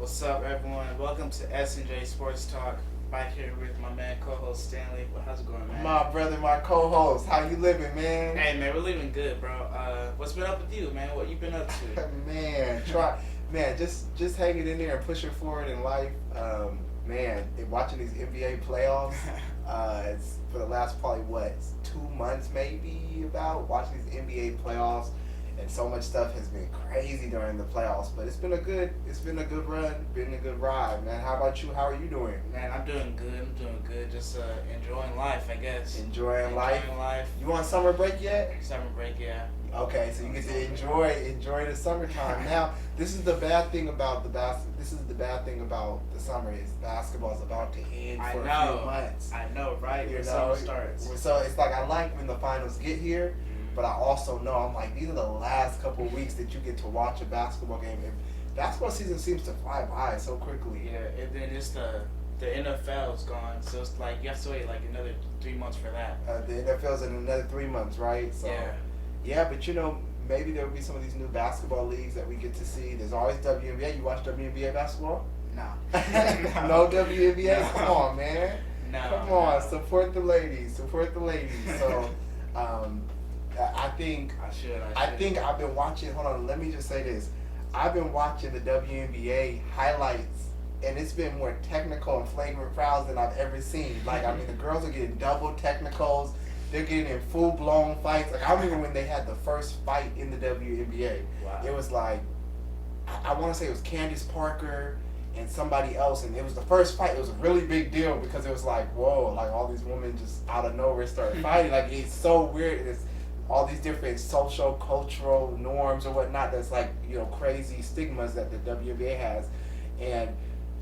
What's up, everyone? Welcome to S&J Sports Talk. Back here with my man, co-host Stanley. Well, how's it going, man? My brother, my co-host. How you living, man? Hey, man, we're living good, bro. What's been up with you, man? What you been up to? Man, just hanging in there and pushing forward in life. Man, and watching these NBA playoffs. It's for the last probably 2 months maybe about watching these NBA playoffs, and so much stuff has been crazy during the playoffs. But it's been a good run, been a good ride, man. How about you? How are you doing? Man, I'm doing good. Just enjoying life, I guess. Enjoying life. Life. You on summer break yet? Summer break, yeah. Okay, so you get to enjoy the summertime. Now, this is the bad thing about This is the bad thing about the summer is basketball's about to end for a few months. I know, right? You know, summer starts. So it's like I like when the finals get here, but I also know I'm like these are the last couple of weeks that you get to watch a basketball game. And basketball season seems to fly by so quickly. Yeah, and then it's the NFL's gone, so it's like you have to wait like another 3 months for that. The NFL's in another 3 months, right? So, yeah, but maybe there will be some of these new basketball leagues that we get to see. There's always WNBA. You watch WNBA basketball? No. No WNBA? No. Come on, man. No. Come on, support the ladies. Support the ladies. So, I think I've been watching. Hold on, let me just say this. I've been watching the WNBA highlights, and it's been more technical and flagrant fouls than I've ever seen. Like, I mean, the girls are getting double technicals. They're getting in full-blown fights. Like, I remember when they had the first fight in the WNBA. Wow. It was like, I want to say it was Candace Parker and somebody else, and it was the first fight. It was a really big deal because it was like, whoa, like all these women just out of nowhere started fighting. Like, it's so weird. It's all these different social, cultural norms or whatnot that's like, crazy stigmas that the WNBA has. And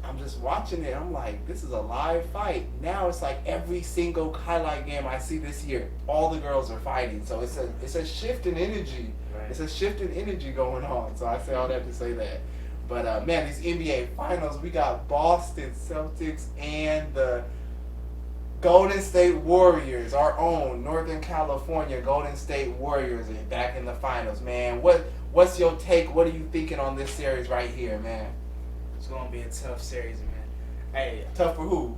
I'm just watching it. I'm like, this is a live fight. Now it's like every single highlight game I see this year, all the girls are fighting. So it's a shift in energy. Right. It's a shift in energy going on. So I say all that to say that. But man, these NBA finals, we got Boston Celtics and the Golden State Warriors, our own Northern California Golden State Warriors, back in the finals. Man, what's your take? What are you thinking on this series right here, man? It's gonna be a tough series, man. Hey, Tough for who?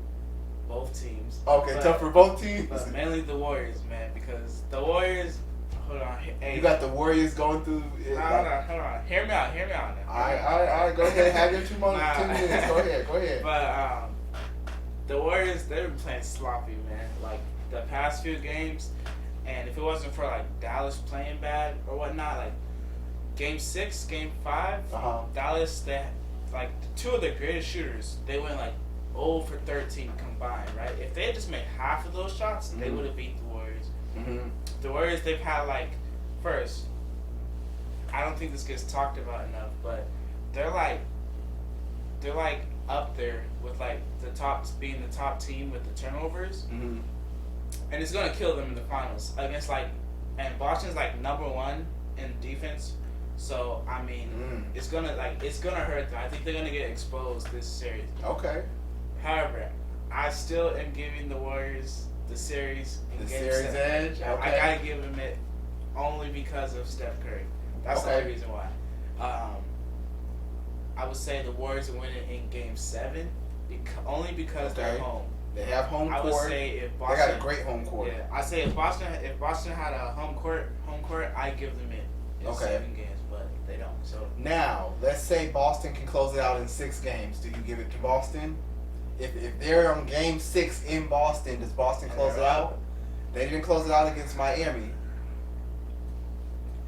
both teams. Okay, But- tough for both teams. But mainly the Warriors, man, because the Warriors. Hold on. Hey, You got the Warriors going through. Hold on. Hear me out now. All right. Go ahead. Have your 2 Nah. 10 minutes. Go ahead. But the Warriors, they've been playing sloppy, man. Like the past few games, and if it wasn't for like Dallas playing bad or whatnot, like Game 6, Game 5, Dallas, they like two of their greatest shooters, they went like 0 for 13 combined, right? If they had just made half of those shots, they would have beat the Warriors. Mm-hmm. The Warriors, they've had like, first, I don't think this gets talked about enough, but they're like up there with like being the top team with the turnovers, Mm-hmm. and it's gonna kill them in the finals against and Boston's like number 1 in defense, so I mean it's gonna hurt them. I think they're gonna get exposed this series. Okay. However, I still am giving the Warriors the series in The Game series 7. edge. I Okay. gotta give them it only because of Steph Curry. That's the Okay. only reason why. I would say the Warriors are winning in Game 7, only because they're Okay. home. They have home I court. would say if They Boston, got a great home court. yeah, I say if Boston had a home court, I give them it in Okay. 7 games, but they don't. So Now, let's say Boston can close it out in 6 games. Do you give it to Boston? If they're on Game 6 in Boston, does Boston close it out? They didn't close it out against Miami.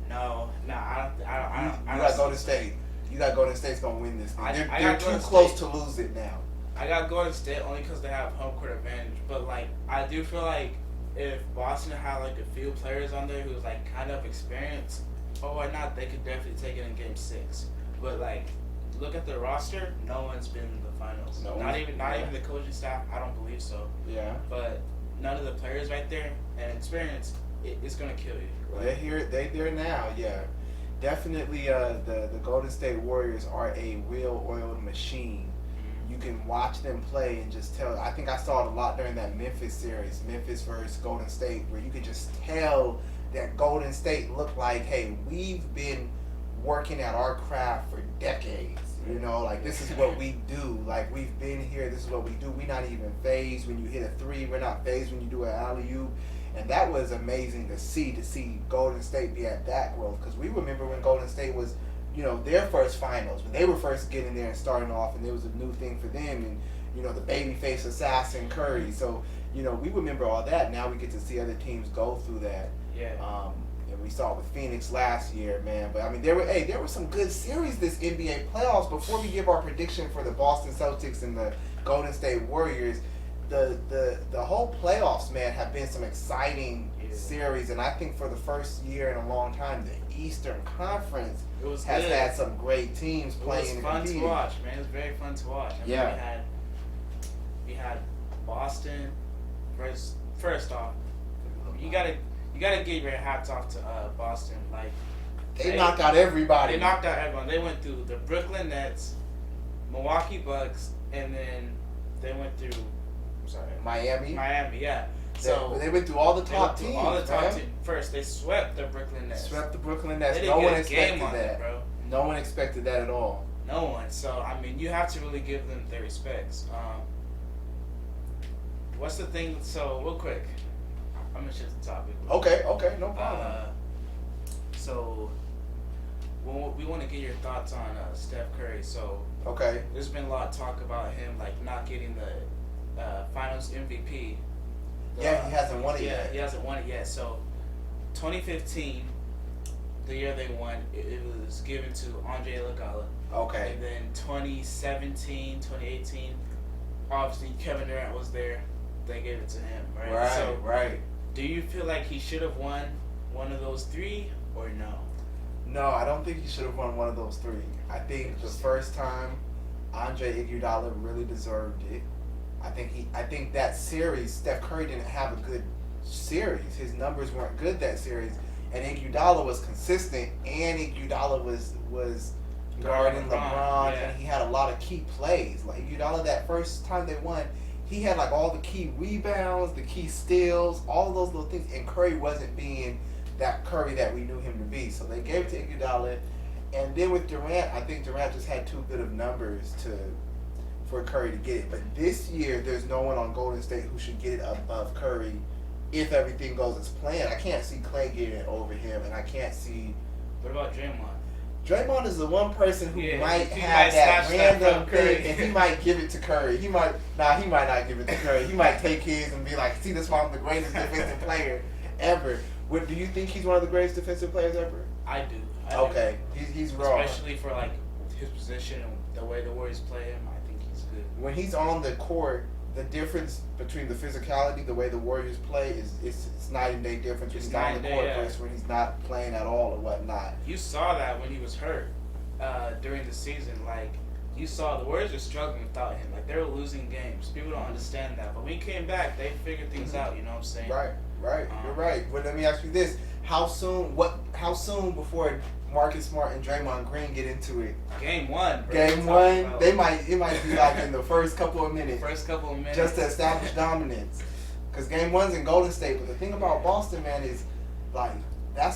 no, I don't. You got Golden State. You got Golden State's gonna win this thing. I They're got too Golden close State. to lose it now. I got Golden State only because they have home court advantage. But like, I do feel like if Boston had like a few players on there who's like kind of experienced or whatnot, they could definitely take it in Game 6. But like, look at the roster. No one's been in the finals. Not even the coaching staff. I don't believe so. Yeah. But none of the players right there and experience, it's gonna kill you. They're here. They're there now. Yeah. Definitely. The Golden State Warriors are a well-oiled machine. You can watch them play and just tell. I think I saw it a lot during that Memphis series, Memphis versus Golden State, where you could just tell that Golden State looked like, hey, we've been working at our craft for decades. You know, like like this is what we do. Like we've been here. This is what we do. We're not even phased when you hit a three. We're not phased when you do an alley oop. And that was amazing to see Golden State be at that growth, because we remember when Golden State was, their first finals, when they were first getting there and starting off, and it was a new thing for them, and the babyface assassin Curry. So we remember all that. Now we get to see other teams go through that. Yeah. And we saw it with Phoenix last year, man. But I mean, there were some good series this NBA playoffs. Before we give our prediction for the Boston Celtics and the Golden State Warriors, the whole playoffs, man, have been some exciting series. And I think for the first year in a long time, the Eastern Conference has had some great teams playing. It was fun to watch, man. It was very fun to watch. I mean, we had Boston. First off, you gotta give your hats off to Boston. Like they knocked out everybody. They knocked out everyone. They went through the Brooklyn Nets, Milwaukee Bucks, and then they went through Miami, yeah. So they went through all the top teams. All the top teams. First, they swept the Brooklyn Nets. No one expected that, bro. No one expected that at all. No one. So I mean, you have to really give them their respects. What's the thing? So real quick, I'm gonna shift the topic. Okay, no problem. So we want to get your thoughts on Steph Curry. So okay, there's been a lot of talk about him like not getting the Finals MVP. He hasn't won it yet. He hasn't won it yet. So 2015, the year they won, it was given to Andre Iguodala. Okay. And then 2017, 2018, obviously Kevin Durant was there. They gave it to him, right? Right. Do you feel like he should have won one of those three, or no? No, I don't think he should have won one of those three. I think the first time Andre Iguodala really deserved it. I think that series, Steph Curry didn't have a good series. His numbers weren't good that series, and Iguodala was consistent, and Iguodala was guarding LeBron, and he had a lot of key plays. Like Iguodala, that first time they won, he had like all the key rebounds, the key steals, all of those little things, and Curry wasn't being that Curry that we knew him to be. So they gave it to Iguodala, and then with Durant, I think Durant just had too good of numbers for Curry to get it. But this year, there's no one on Golden State who should get it above Curry if everything goes as planned. I can't see Clay getting it over him, and I can't see. What about Draymond? Draymond is the one person who might have that random thing, and he might give it to Curry. He might not give it to Curry. He might take his and be like, "See, this one, I'm the greatest defensive player ever." Do you think he's one of the greatest defensive players ever? I do. Okay, he's wrong. Especially for like his position and the way the Warriors play him, I think he's good. When he's on the court, the difference between the physicality, the way the Warriors play, is it's night and day difference when he's on the court versus when he's not playing at all or whatnot. You saw that when he was hurt during the season. Like, you saw the Warriors were struggling without him. Like, they were losing games. People don't understand that. But when he came back, they figured things out, you know what I'm saying? Right. You're right. Well, let me ask you this. How soon before Marcus Smart and Draymond Green get into it? Game one. Bro. Game one. It might be like in the first couple of minutes. Just to establish dominance. Because game one's in Golden State. But the thing about Boston, man, is like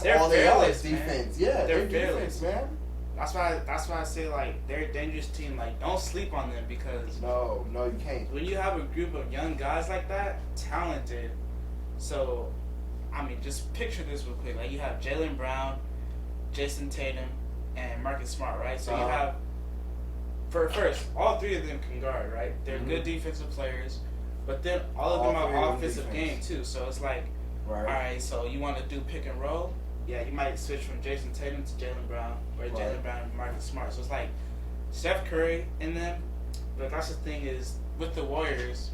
they're all they are is defense. Man. Yeah, they're defense, man. That's why I say like they're a dangerous team. Like, don't sleep on them, because no, you can't. When you have a group of young guys like that, talented. So, I mean, just picture this real quick. Like, you have Jaylen Brown, Jason Tatum, and Marcus Smart, right? So you have, first, all three of them can guard, right? They're good defensive players, but then all of them are offensive game too. So it's like, all right, so you want to do pick and roll? Yeah, you might switch from Jason Tatum to Jaylen Brown, or Jaylen Brown and Marcus Smart. So it's like Steph Curry in them, but that's the thing is, with the Warriors,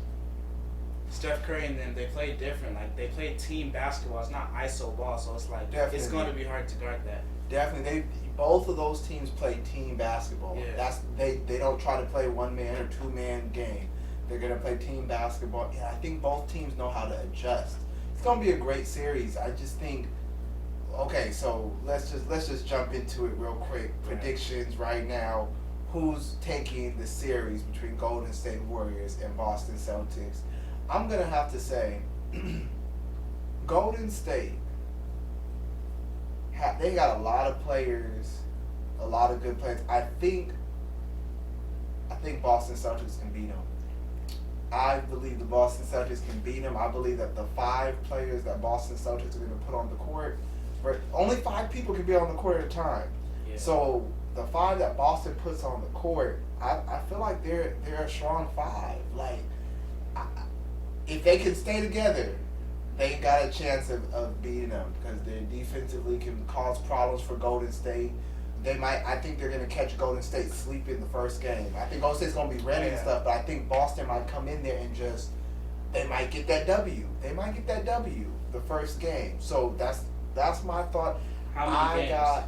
Steph Curry and them, they play different. Like, they play team basketball. It's not ISO ball, so it's like it's going to be hard to guard that. Definitely, both of those teams play team basketball. Yeah. They don't try to play one man or two man game. They're gonna play team basketball. Yeah, I think both teams know how to adjust. It's gonna be a great series. I just think. Okay, so let's just jump into it real quick. Predictions right now. Who's taking the series between Golden State Warriors and Boston Celtics? I'm going to have to say Golden State, they got a lot of players, a lot of good players. I think think Boston Celtics can beat them. I believe the Boston Celtics can beat them. I believe that the 5 players that Boston Celtics are going to put on the court, only 5 people can be on the court at a time. Yeah. So the 5 that Boston puts on the court, I feel like they're a strong 5. Like, if they can stay together, they got a chance of beating them because they defensively can cause problems for Golden State. I think they're going to catch Golden State sleeping the first game. I think Golden State's going to be ready and stuff, but I think Boston might come in there and they might get that W. They might get that W the first game. So that's my thought. How many games?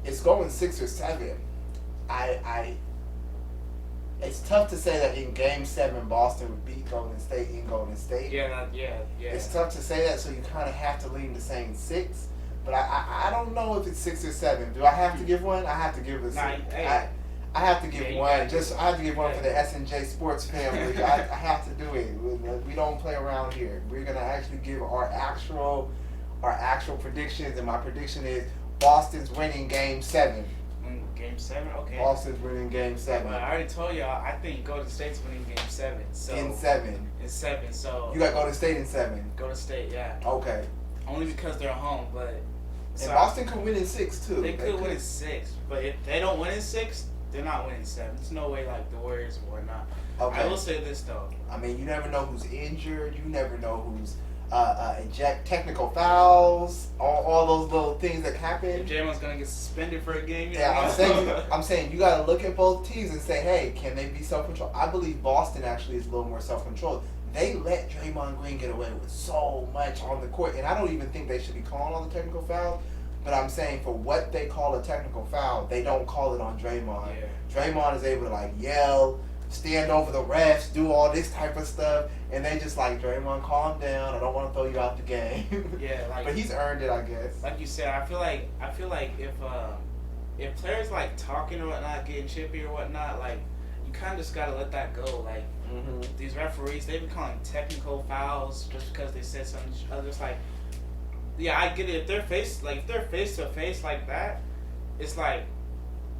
It's going 6 or 7. It's tough to say that in Game 7 Boston would beat Golden State in Golden State. Yeah. It's tough to say that, so you kind of have to lean to saying 6. But I don't know if it's 6 or 7. Do I have to give one? I have to give a 6. I have to give one. I have to give one for the S&J Sports family. I have to do it. We don't play around here. We're gonna actually give our actual predictions, and my prediction is Boston's winning Game 7. Game 7, okay. Boston's winning Game 7. Well, I already told y'all. I think Golden State's winning Game 7. So in 7. In 7. So you got Golden State in 7. Golden State, yeah. Okay. Only because they're home, but. And Boston could win in 6 too. They could win in 6, but if they don't win in 6, they're not winning 7. There's no way like the Warriors or not. Okay. I will say this though. I mean, you never know who's injured. You never know who's technical fouls, all those little things that happen. If Draymond's gonna get suspended for a game, I'm saying you got to look at both teams and say, hey, can they be self-controlled? I believe Boston actually is a little more self-controlled. They let Draymond Green get away with so much on the court, and I don't even think they should be calling on the technical foul. But I'm saying for what they call a technical foul, they don't call it on Draymond. Yeah. Draymond is able to yell, stand over the refs, do all this type of stuff, and they just Draymond, calm down. I don't want to throw you out the game. Yeah, but he's earned it, I guess. Like you said, I feel like if players talking or whatnot, getting chippy or whatnot, you kind of just gotta let that go. These referees, they've been calling technical fouls just because they said something. Others yeah, I get it. If they're face to face like that, it's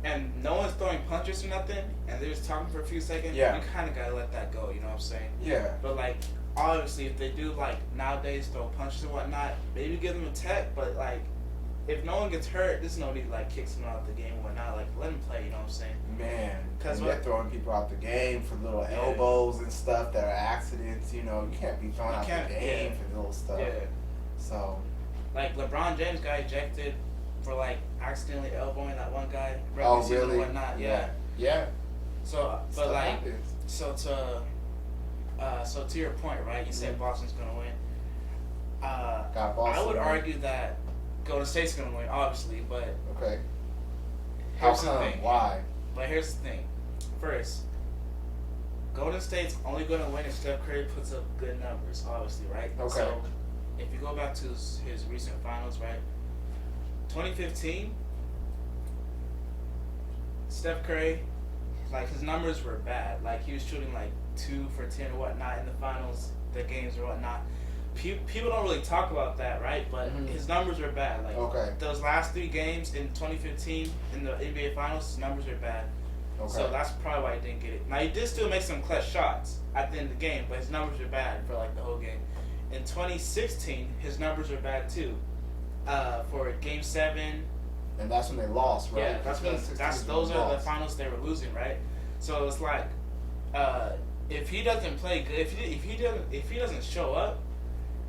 and no one's throwing punches or nothing, and they're just talking for a few seconds. Yeah. You kind of gotta let that go. You know what I'm saying? Yeah. But obviously, if they do nowadays throw punches and whatnot, maybe give them a tech. But if no one gets hurt, there's no need to kick someone out of the game or whatnot. Let them play. You know what I'm saying? Man, because they're throwing people out the game for little elbows and stuff that are accidents. You can't be thrown out the game for little stuff. Yeah. So. LeBron James got ejected for accidentally elbowing that one guy. Oh, really? And whatnot. Yeah. Yeah. So, but happens. so to your point, right? You said Boston's gonna win. Got Boston. I would argue that Golden State's gonna win, obviously, but okay. How come? Why? But here's the thing. First, Golden State's only gonna win if Steph Curry puts up good numbers, obviously, right? Okay. So, if you go back to his recent finals, right? 2015, Steph Curry, his numbers were bad. He was shooting 2 for 10 or whatnot in the finals, the games or whatnot. People don't really talk about that, right? But his numbers were bad. Those last 3 games in 2015 in the NBA Finals, his numbers were bad. Okay. So that's probably why he didn't get it. Now, he did still make some clutch shots at the end of the game, but his numbers were bad for the whole game. In 2016, his numbers were bad too. For Game 7. And that's when they lost, right? Yeah, those are the finals they were losing, right? So it's if he doesn't play good, if he doesn't show up,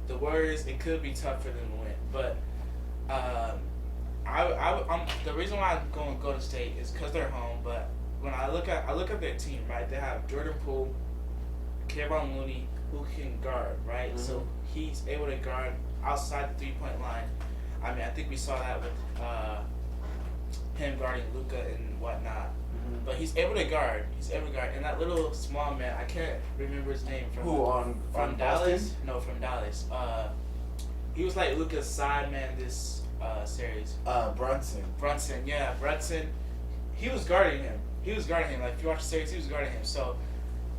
the Warriors, it could be tough for them to win. But the reason why I'm going to Golden State is because they're home. But when I look at their team, right, they have Jordan Poole, Kevon Looney, who can guard, right? Mm-hmm. So he's able to guard outside the 3-point line. I mean, I think we saw that with him guarding Luka and whatnot. Mm-hmm. But he's able to guard. And that little small man, I can't remember his name. From Dallas? No, from Dallas. He was Luka's side man this series. Brunson, yeah. Brunson. He was guarding him. If you watch the series, he was guarding him. So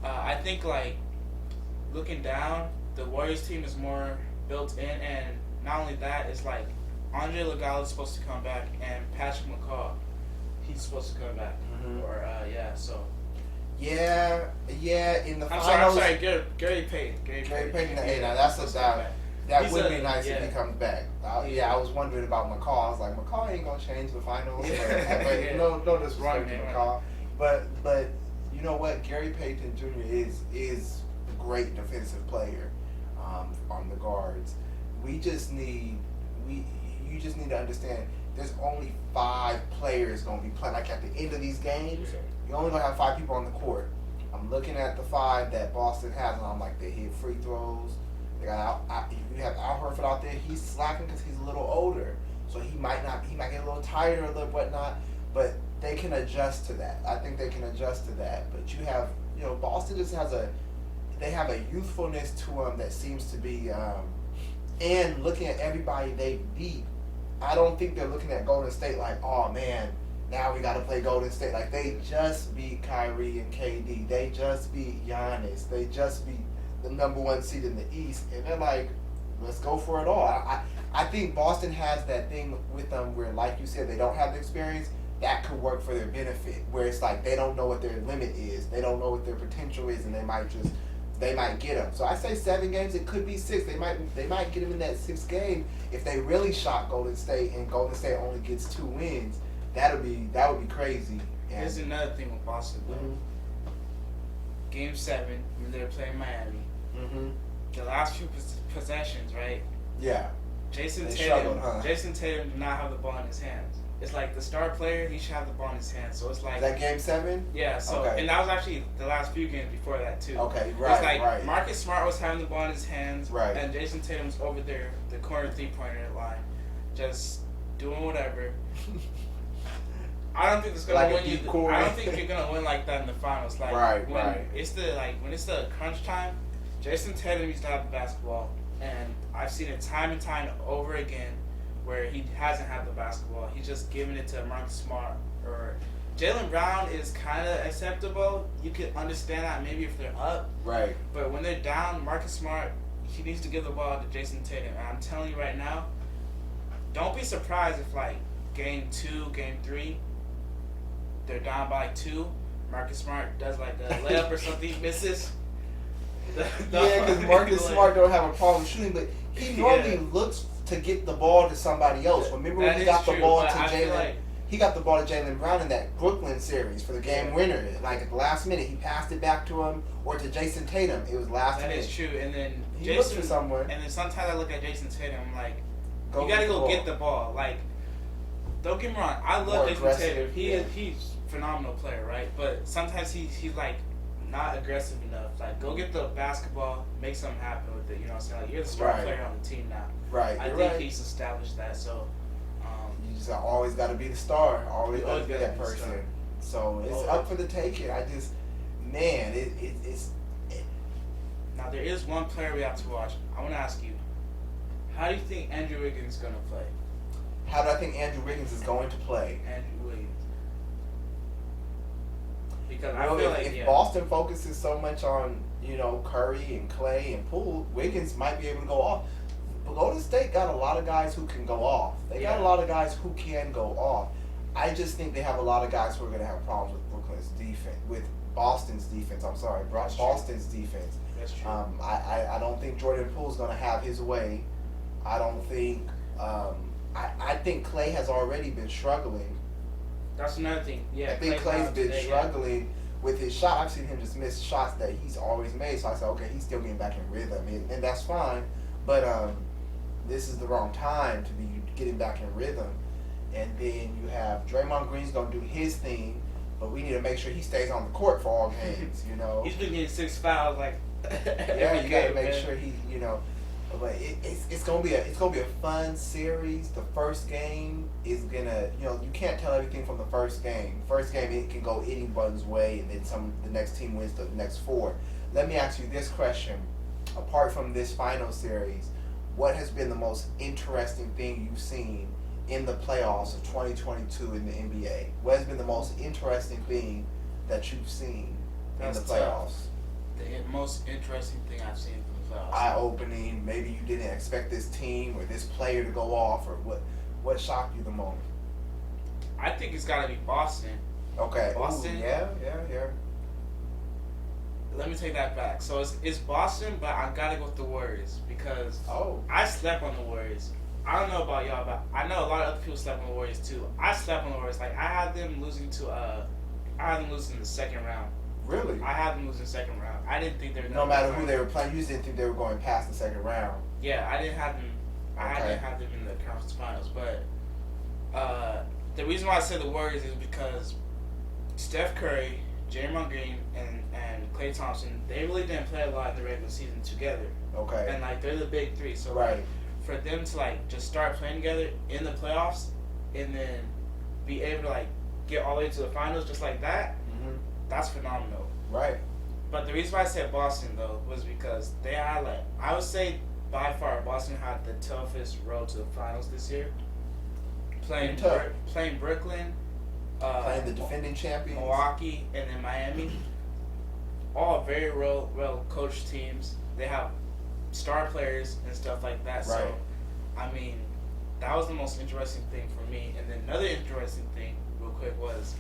I think, looking down, the Warriors team is more built in, and not only that, it's Andre Iguodala is supposed to come back, and Patrick McCaw, Ayton's supposed to come back, or yeah. So Yeah, in the I'm finals. sorry, Gary Payton. Gary Payton, hey, now that's a that He's would be nice if yeah. he comes back. I Yeah. was wondering about McCall. I was like, McCall ain't gonna change the finals. Yeah. But Yeah. no disrespect to Right. McCall. But you know what? Gary Payton Jr. is a great defensive player on the guards. You just need to understand. There's only 5 players gonna be playing. Like at the end of these games, you only gonna have 5 people on the court. I'm looking at the 5 that Boston has, and I'm like, they hit free throws. They got you have Al Horford out there. He's slacking because he's a little older, so he might get a little tighter, a little whatnot. But they can adjust to that. I think they can adjust to that. But you have, Boston just has they have a youthfulness to them that seems to be, and looking at everybody they beat, I don't think they're looking at Golden State like, oh man, now we got to play Golden State. Like, they just beat Kyrie and KD. They just beat Giannis. They just beat the number 1 seed in the East. And they're like, let's go for it all. I think Boston has that thing with them where, like you said, they don't have the experience. That could work for their benefit, where it's like they don't know what their limit is. They don't know what their potential is, and they might get them. So I say 7 games. It could be 6. They might get them in that 6th game if they really shock Golden State, and Golden State only gets 2 wins. That would be crazy. And here's another thing with Boston though. Mm-hmm. Game 7, when they were playing Miami, the last few possessions, right? Yeah. Jason They Tatum struggled, huh? did not have the ball in his hands. It's like the star player, he should have the ball in his hands. So it's like Is that game 7? yeah. So Okay. and that was actually the last few games before that too. Okay, It's right, like right. Marcus Smart was having the ball in his hands, Right. and Jason Tatum's over there, the corner 3-pointer line, just doing whatever. I don't think it's gonna Like a win you. deep core. I don't think you're gonna win like that in the finals. Like Right, when right. it's the crunch time, Jason Tatum used to have the basketball, and I've seen it time and time over again, where he hasn't had the basketball. He's just giving it to Marcus Smart or Jaylen Brown is kind of acceptable. You could understand that maybe if they're up, Right. but when they're down, Marcus Smart, he needs to give the ball to Jason Tatum. And I'm telling you right now, don't be surprised if like game 2, game 3, they're down by 2. Marcus Smart does like a layup or something, misses. Yeah, because Marcus Smart don't have a problem shooting, but he normally looks to get the ball to somebody else. Remember when he got the ball to Jaylen? He got the ball to Jaylen Brown in that Brooklyn series for the game winner. Like at the last minute, he passed it back to him or to Jason Tatum. It was last minute. That is true. And then He looks for somewhere. And then sometimes I look at Jason Tatum, I'm like, you get gotta the go ball. get the ball. Like, don't get me wrong, I More love Jason aggressive, Tatum. He's a phenomenal player, right? But sometimes he's like not aggressive enough. Like, go get the basketball, make something happen with it. You know what I'm saying? Like, you're the star Right. player on the team now. Right. I You're think right. he's established that. So, You just always got to be the star. Always You got to always be gotta that be the person. star. So it's Always. up for the taking. Man, it's. now there is one player we have to watch. I want to ask you, how do you think Andrew Wiggins is gonna play? How do I think Andrew Wiggins is going to play? Andrew Wiggins. Because Well, I feel if Boston focuses so much on Curry and Clay and Poole, Wiggins might be able to go off. But Golden State got a lot of guys who can go off. They got a lot of guys who can go off. I just think they have a lot of guys who are going to have problems with Brooklyn's defense, with Boston's defense. I'm sorry, Boston's defense. That's true. I don't think Jordan Poole's going to have his way. I don't think. I think Clay has already been struggling. That's another thing. Yeah, I think Clay's been struggling with his shot. I've seen him just miss shots that he's always made. So I said, okay, he's still getting back in rhythm, and that's fine. But this is the wrong time to be getting back in rhythm. And then you have Draymond Green's gonna do his thing, but we need to make sure he stays on the court for all games. He's been getting 6 fouls like. Yeah, you gotta make sure he. But it's gonna be a fun series. The first game is gonna you can't tell everything from the first game. First game it can go anyone's way, and then the next team wins the next 4. Let me ask you this question: apart from this final series, what has been the most interesting thing you've seen in the playoffs of 2022 in the NBA? What has been the most interesting thing that you've seen in the playoffs? The most interesting thing I've seen from the playoffs. Eye-opening. Maybe you didn't expect this team or this player to go off, or what shocked you the most? I I think it's got to be Boston. Okay. Boston. Ooh, yeah. Let me take that back. So it's Boston, but I gotta go with the Warriors because Oh. I slept on the Warriors. I don't know about y'all, but I know a lot of other people slept on the Warriors too. I slept on the Warriors. Like I had them losing to I had them losing in the second round. Really? I had them losing the second round. I didn't think they were. No matter who they were playing, you just didn't think they were going past the second round. Yeah, I didn't have them. I Okay. didn't have them in the conference finals, but the reason why I said the Warriors is because Steph Curry, Draymond Green, and Klay Thompson, they really didn't play a lot in the regular season together, Okay. and like they're the big three. So Right. like, for them to like just start playing together in the playoffs, and then be able to like get all the way to the finals just like that, Mm-hmm. that's phenomenal. Right. But the reason why I said Boston though was because they had like I would say by far Boston had the toughest road to the finals this year. Playing Tough. playing Brooklyn, Playing the defending champions. Milwaukee, and then Miami. All very well coached teams. They have star players and stuff like that. Right. So, I mean, that was the most interesting thing for me. And then another interesting thing, real quick, was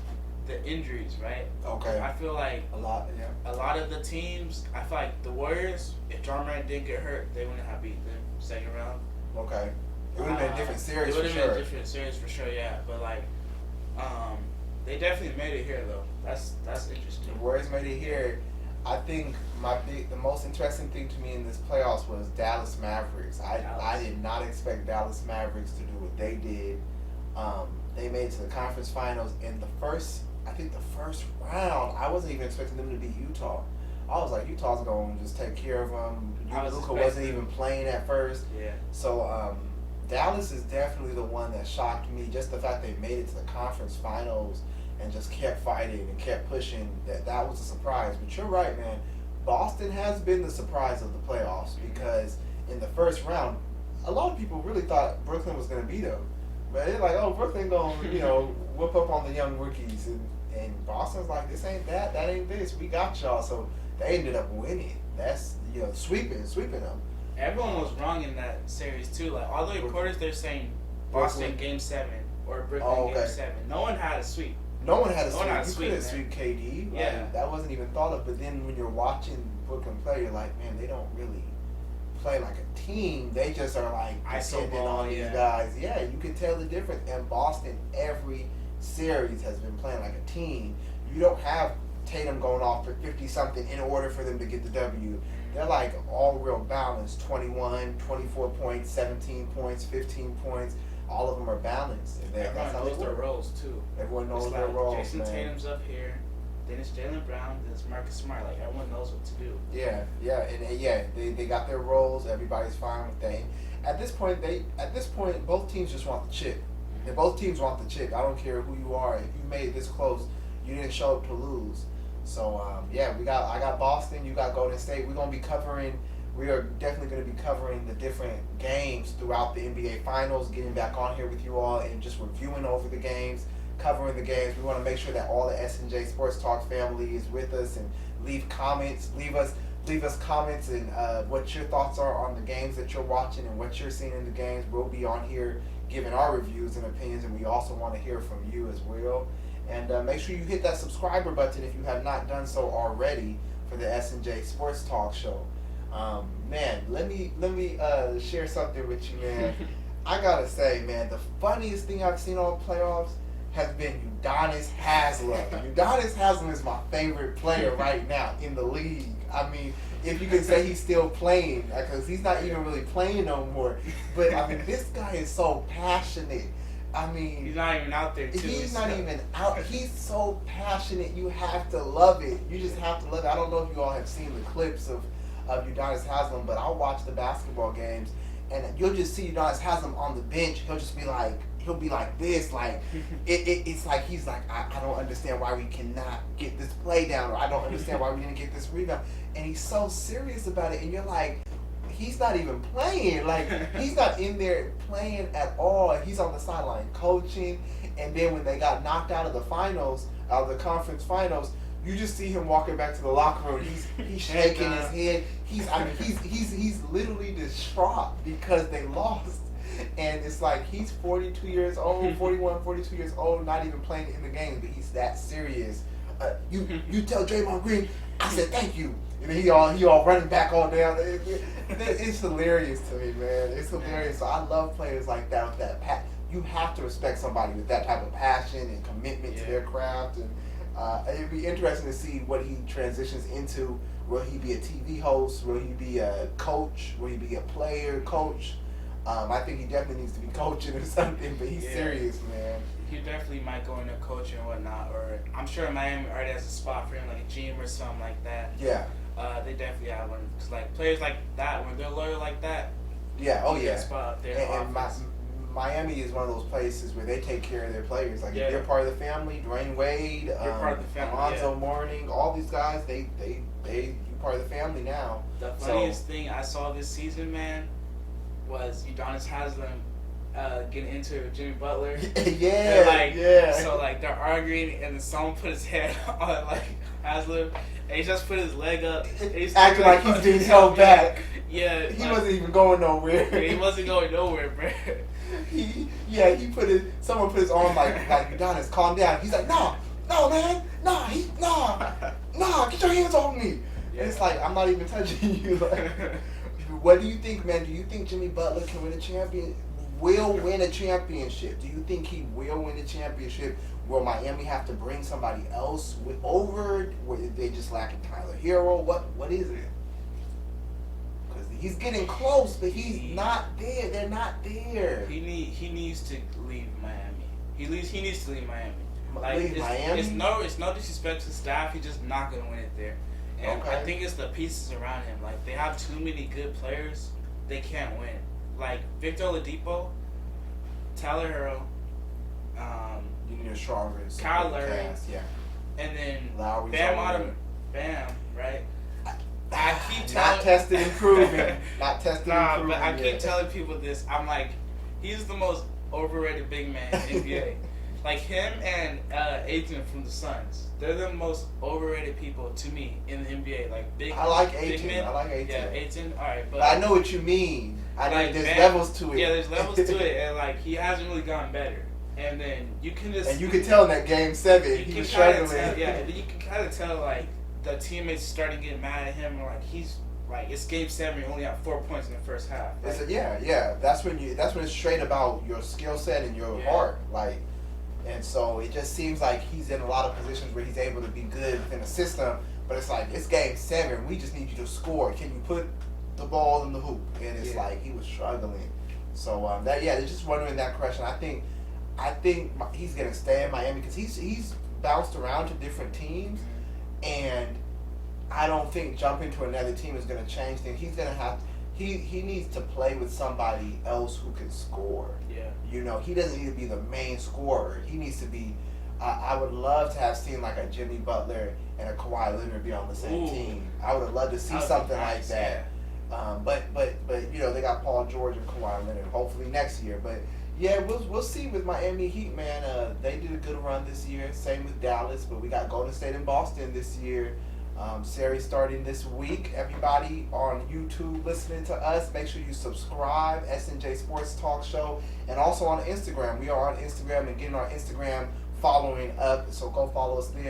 the injuries. Right. Okay. I feel like A lot. Yeah. a lot of the teams. I feel like the Warriors, if John Morant didn't get hurt, they wouldn't have beaten them second round. Okay. It would have been a different series It would for have been sure. a different series for sure, yeah. But like, they definitely made it here though. That's The interesting. Warriors made it here. I think the most interesting thing to me in this playoffs was Dallas Mavericks. I Dallas. did not expect Dallas Mavericks to do what they did. They made it to the conference finals in the first round. I wasn't even expecting them to beat Utah. I was like, Utah's going to just take care of them. I was Luka wasn't expecting- even playing at first. Yeah. So Dallas is definitely the one that shocked me. Just the fact they made it to the conference finals and just kept fighting and kept pushing. That was a surprise. But you're right, man. Boston has been the surprise of the playoffs because in the first round, a lot of people really thought Brooklyn was going to beat them. But they're like, oh, Brooklyn going to whoop up on the young rookies. And Boston's like, this ain't that. That ain't this. We got y'all. So they ended up winning. That's, sweeping them. Everyone was wrong in that series too. Like all the reporters, they're saying Boston Brooklyn. Game 7 or Brooklyn Oh, okay. Game 7. No one had a sweep. No one had a No one had a sweep. sweep, You couldn't man. sweep KD. Like, Yeah. that wasn't even thought of. But then when you're watching Brooklyn play, you're like, man, they don't really play like a team. They just are like Iso dependent ball, on these yeah. guys. Yeah, you can tell the difference. And Boston, every series has been playing like a team. You don't have Tatum going off for 50-something in order for them to get the W. They're like all real balanced. 21, 24 points, 17 points, 15 points. All of them are balanced. And that's Everyone how knows they their work. roles too. Everyone knows It's their like roles, Jason man. Tatum's up here, then it's Jaylen Brown, then it's Marcus Smart. Like everyone knows what to do. Yeah, they got their roles. Everybody's fine with that. At this point, both teams just want the chip. And both teams want the chip. I don't care who you are. If you made it this close, you didn't show up to lose. So I got Boston. You got Golden State. We are definitely going to be covering the different games throughout the NBA Finals. Getting back on here with you all and just reviewing over the games, covering the games. We want to make sure that all the S&J Sports Talk family is with us and leave comments. Leave us comments and what your thoughts are on the games that you're watching and what you're seeing in the games. We'll be on here giving our reviews and opinions, and we also want to hear from you as well. And make sure you hit that subscriber button if you have not done so already for the S&J Sports Talk show. Man, let me share something with you, man. I gotta say, man, the funniest thing I've seen on playoffs has been Udonis Haslem. Udonis Haslem is my favorite player right now in the league. I mean, if you could say he's still playing, because he's not even really playing no more. But I mean, this guy is so passionate. I mean, He's not even out there too. he's not even out. He's so passionate. You have to love it. You just have to love it. I don't know if you all have seen the clips of Udonis Haslem, but I'll watch the basketball games, and you'll just see Udonis Haslem on the bench. He'll be like this, like it's like he's like, I don't understand why we cannot get this play down, or I don't understand why we didn't get this rebound, and he's so serious about it, and you're like, he's not even playing, like he's not in there playing at all. He's on the sideline coaching, and then when they got knocked out of the finals, out of the conference finals, you just see him walking back to the locker room. He's shaking his head. He's literally distraught because they lost. And it's like he's 42 years old, 41, 42 years old, not even playing in the game, but he's that serious. You tell Draymond Green, I said thank you. And then he all running back all down. It's hilarious to me, man. It's hilarious. So I love players like that with that you have to respect somebody with that type of passion and commitment to their craft. And it'd be interesting to see what he transitions into. Will he be a TV host? Will he be a coach? Will he be a player coach? I think he definitely needs to be coaching or something, but he's serious, man. He definitely might go into coaching and whatnot, or I'm sure Miami already has a spot for him, like a GM or something like that. Yeah. They definitely have one. Cause like players like that, when they're loyal like that, yeah, oh yeah. Spot up there and Miami is one of those places where they take care of their players. Like if they're part of the family, Dwayne Wade, part of the family, Alonzo Mourning, all these guys, they part of the family now. The funniest thing I saw this season, man, was Udonis Haslem getting into Jimmy Butler. So like they're arguing, and then someone put his head on like Haslem, and he just put his leg up. He's acting like he's being held back. Yeah, he wasn't even going nowhere. Yeah, he wasn't going nowhere, bro. Someone put his arm like Udonis, calm down. He's like, no, man, nah, get your hands off me. Yeah. And it's like, I'm not even touching you. Like, what do you think, man? Do you think Jimmy Butler can win a championship? Do you think he will win a championship? Will Miami have to bring somebody else over? Were they just lacking Tyler Hero? What is it? Because he's getting close, but he's not there. They're not there. He needs to leave Miami. He needs to leave Miami. Miami? It's no disrespect to the staff. He's just not gonna win it there. And I think it's the pieces around him. Like, they have too many good players. They can't win. Like, Victor Oladipo, Tyler Hero, you need a stronger Kyle Lowry, and then Bam, right? I keep telling not tested and proven. Not tested and proven. But I keep telling people this. I'm like, he's the most overrated big man in the NBA. Like him and Ayton from the Suns, they're the most overrated people to me in the NBA. Like I like Ayton. Yeah, Ayton. All right, but I know what you mean. There's levels to it. Yeah, there's levels to it, and like he hasn't really gotten better. And then you can you can tell in that game 7 he was struggling. And then you can kind of tell like the teammates starting getting mad at him, or like he's like it's game 7, you only have 4 points in the first half. Like, That's when it's straight about your skill set and your heart, like. And so it just seems like he's in a lot of positions where he's able to be good within the system, but it's like, it's game 7. We just need you to score. Can you put the ball in the hoop? And it's like he was struggling. So they're just wondering that question. I think he's gonna stay in Miami because he's bounced around to different teams, and I don't think jumping to another team is gonna change things. He's gonna have. He needs to play with somebody else who can score. Yeah. You know, he doesn't need to be the main scorer. He needs to be. I would love to have seen like a Jimmy Butler and a Kawhi Leonard be on the same team. I would have loved to see something like that. But you know, they got Paul George and Kawhi Leonard. Hopefully next year. But yeah, we'll see with Miami Heat, man. They did a good run this year. Same with Dallas, but we got Golden State and Boston this year. Series starting this week. Everybody on YouTube listening to us, make sure you subscribe, SNJ Sports Talk Show, and also on Instagram. We are on Instagram and getting our Instagram following up, so go follow us there.